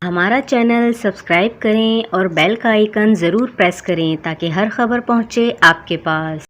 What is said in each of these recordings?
ہمارا channel subscribe کریں اور بیل کا آئیکن ضرور پریس کریں تاکہ ہر خبر پہنچے آپ کے پاس۔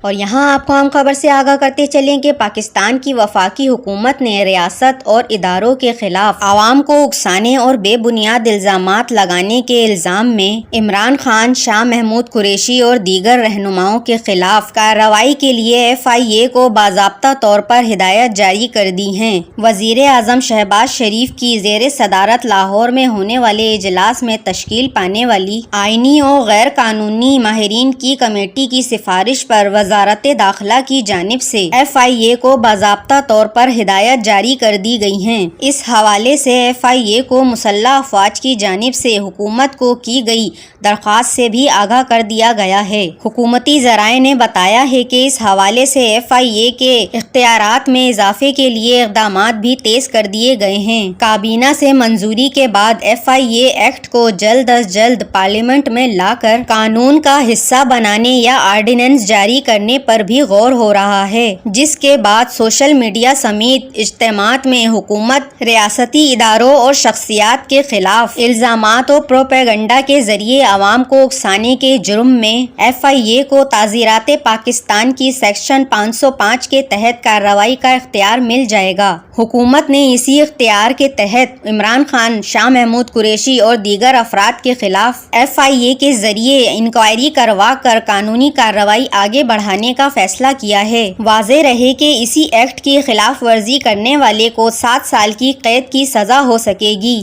اور یہاں آپ کو ہم خبر سے آگاہ کرتے چلیں کہ پاکستان کی وفاقی حکومت نے ریاست اور اداروں کے خلاف عوام کو اکسانے اور بے بنیاد الزامات لگانے کے الزام میں عمران خان، شاہ محمود قریشی اور دیگر رہنماؤں کے خلاف کارروائی کے لیے FIA کو باضابطہ طور پر ہدایات جاری کر دی ہیں۔ وزیر اعظم شہباز شریف کی زیر صدارت لاہور میں ہونے والے اجلاس میں تشکیل پانے والی آئینی و غیر قانونی ماہرین کی کمیٹی کی سفارش پر وزارت داخلہ کی جانب سے FIA کو باضابطہ طور پر ہدایات جاری کر دی گئی ہیں۔ اس حوالے سے FIA کو مسلح افواج کی جانب سے حکومت کو کی گئی درخواست سے بھی آگاہ کر دیا گیا ہے۔ حکومتی ذرائع نے بتایا ہے کہ اس حوالے سے FIA کے اختیارات میں اضافے کے لیے اقدامات بھی تیز کر دیے گئے ہیں۔ کابینہ سے منظوری کے بعد FIA ایکٹ کو جلد از جلد پارلیمنٹ میں لا کر قانون کا حصہ بنانے یا آرڈیننس جاری کرنے پر بھی غور ہو رہا ہے، جس کے بعد سوشل میڈیا سمیت اجتماعات میں حکومت ریاستی اداروں اور شخصیات کے خلاف الزامات و پروپیگنڈا کے ذریعے عوام کو اکسانے کے جرم میں FIA کو تعزیرات پاکستان کی سیکشن 505 کے تحت کارروائی کا اختیار مل جائے گا۔ حکومت نے اسی اختیار کے تحت عمران خان، شاہ محمود قریشی اور دیگر افراد کے خلاف FIA کے ذریعے انکوائری کروا کر قانونی کارروائی آگے بڑھانے کا فیصلہ کیا ہے۔ واضح رہے کہ اسی ایکٹ کی خلاف ورزی کرنے والے کو 7 سال کی قید کی سزا ہو سکے گی۔